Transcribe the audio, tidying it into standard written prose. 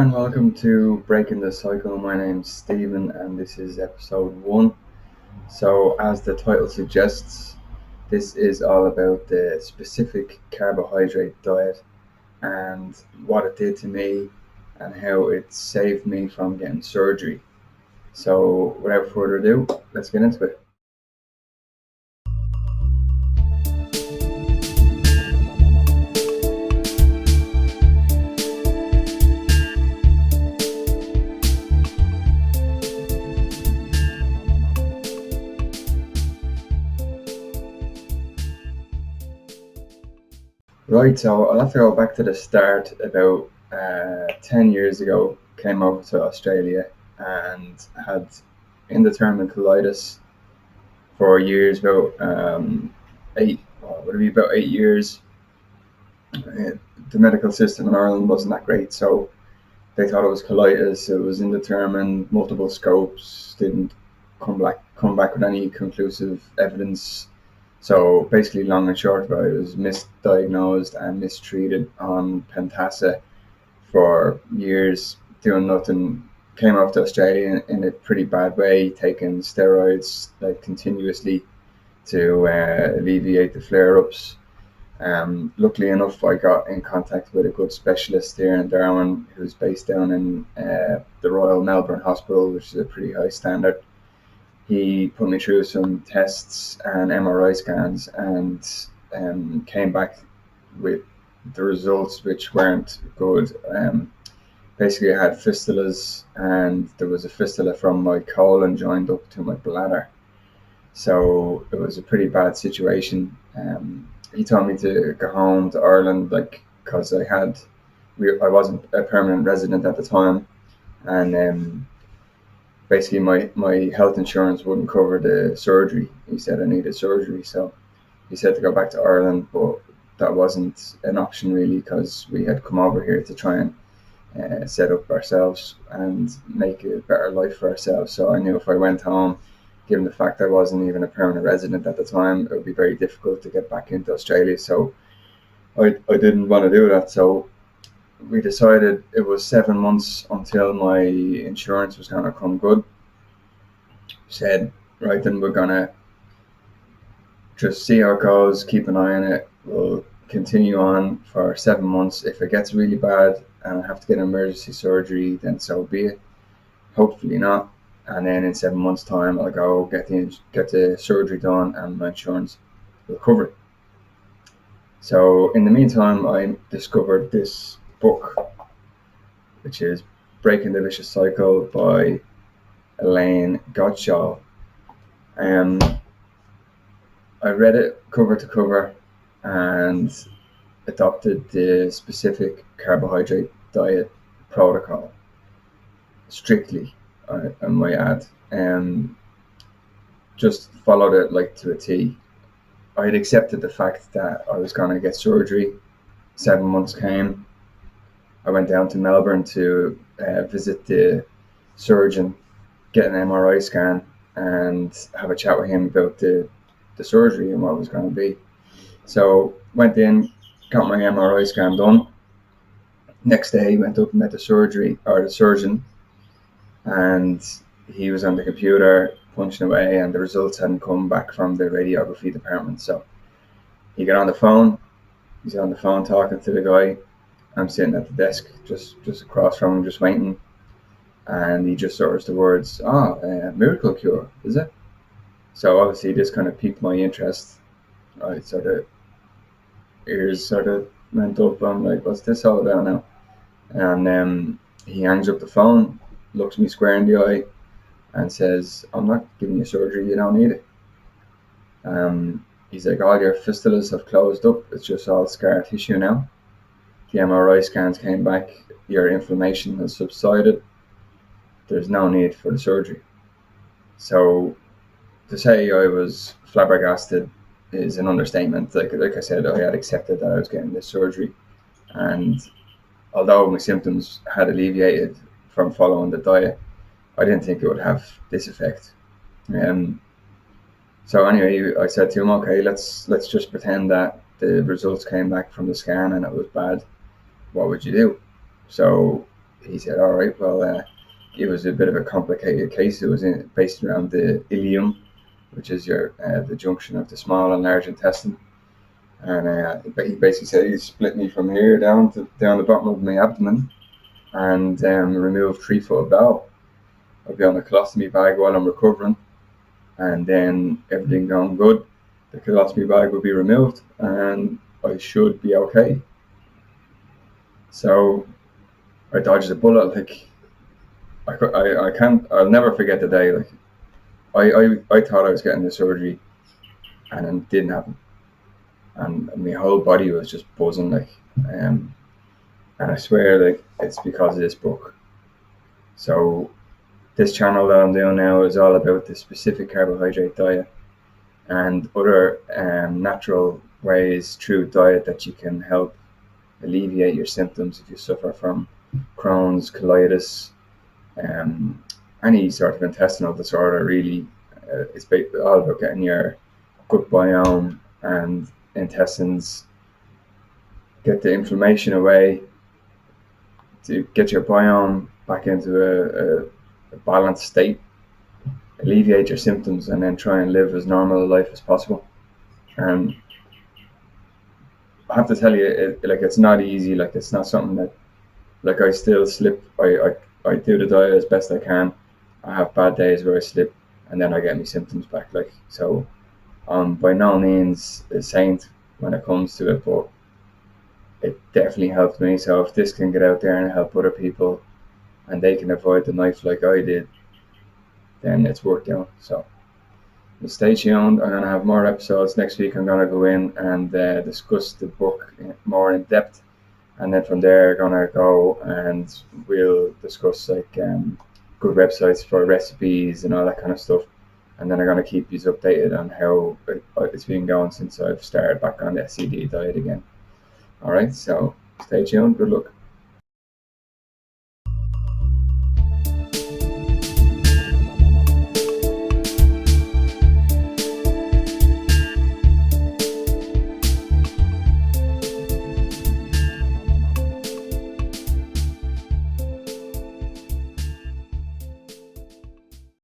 and welcome to Breaking the Cycle. My name's Stephen and this is episode 1. So, as the title suggests, this is all about the specific carbohydrate diet and what it did to me and how it saved me from getting surgery. So, without further ado, let's get into it. Right, so I'll have to go back to the start. About 10 years ago, came over to Australia and had indeterminate colitis for years, about about 8 years. The medical system in Ireland wasn't that great, so they thought it was colitis. It was indeterminate, multiple scopes, didn't come back with any conclusive evidence. So basically, long and short about it, was misdiagnosed and mistreated on Pentasa for years, doing nothing. Came off to Australia in a pretty bad way, taking steroids like continuously to alleviate the flare-ups. Luckily enough, I got in contact with a good specialist here in Darwin, who's based down in the Royal Melbourne Hospital, which is a pretty high standard. He put me through some tests and MRI scans and came back with the results, which weren't good. Basically, I had fistulas, and there was a fistula from my colon joined up to my bladder. So it was a pretty bad situation. He told me to go home to Ireland, because I wasn't a permanent resident at the time, and basically my health insurance wouldn't cover the surgery. He said I needed surgery, so he said to go back to Ireland, but that wasn't an option really, because we had come over here to try and set up ourselves and make a better life for ourselves. So I knew if I went home, given the fact I wasn't even a permanent resident at the time, it would be very difficult to get back into Australia. So I didn't want to do that. So we decided it was 7 months until my insurance was going to come good. Said, right, then we're going to just see how it goes, keep an eye on it. We'll continue on for 7 months. If it gets really bad and I have to get emergency surgery, then so be it. Hopefully not. And then in 7 months' time, I'll go get the surgery done and my insurance will cover it. So in the meantime, I discovered this book, which is Breaking the Vicious Cycle by Elaine Gottschall. I read it cover to cover and adopted the specific carbohydrate diet protocol strictly, I might add, and just followed it to a T. I had accepted the fact that I was going to get surgery. 7 months came. I went down to Melbourne to visit the surgeon, get an MRI scan, and have a chat with him about the surgery and what it was going to be. So went in, got my MRI scan done. Next day, went up and met the surgeon, and he was on the computer punching away, and the results hadn't come back from the radiography department. So he got on the phone. He's on the phone talking to the guy. I'm sitting at the desk just across from him, just waiting, and he just utters the words, miracle cure, is it? So obviously this kind of piqued my interest. I sort of ears sort of went up. I'm like, what's this all about now? And he hangs up the phone, looks me square in the eye, and says, I'm not giving you surgery, you don't need it. He's like, all your fistulas have closed up, it's just all scar tissue now. The MRI scans came back, your inflammation has subsided, there's no need for the surgery. So to say I was flabbergasted is an understatement. Like I said, I had accepted that I was getting this surgery, and although my symptoms had alleviated from following the diet, I didn't think it would have this effect. So anyway, I said to him, okay, let's just pretend that the results came back from the scan and it was bad. What would you do? So he said, all right, well, it was a bit of a complicated case. It was based around the ileum, which is the junction of the small and large intestine. And he basically said he split me from here down the bottom of my abdomen and removed 3 foot of bowel. I'll be on a colostomy bag while I'm recovering, and then everything going good, the colostomy bag will be removed and I should be okay. So I dodged a bullet. Like I'll never forget the day. Like I thought I was getting the surgery, and it didn't happen, and my whole body was just buzzing. And I swear, like, it's because of this book. So this channel that I'm doing now is all about the specific carbohydrate diet and other natural ways through diet that you can help alleviate your symptoms if you suffer from Crohn's, colitis, any sort of intestinal disorder. Really, it's all about getting your gut biome and intestines, get the inflammation away, to get your biome back into a balanced state, alleviate your symptoms, and then try and live as normal a life as possible. And I have to tell you, it's not easy. Like, it's not something that, like, I still slip. I do the diet as best I can. I have bad days where I slip, and then I get my symptoms back. Like, so I'm by no means a saint when it comes to it, but it definitely helped me. So if this can get out there and help other people, and they can avoid the knife like I did, then it's worth doing. So stay tuned. I'm going to have more episodes next week. I'm going to go in and discuss the book more in depth, and then from there I'm going to go and we'll discuss like good websites for recipes and all that kind of stuff. And then I'm going to keep you updated on how it's been going since I've started back on the SCD diet again. All right, so stay tuned. Good luck.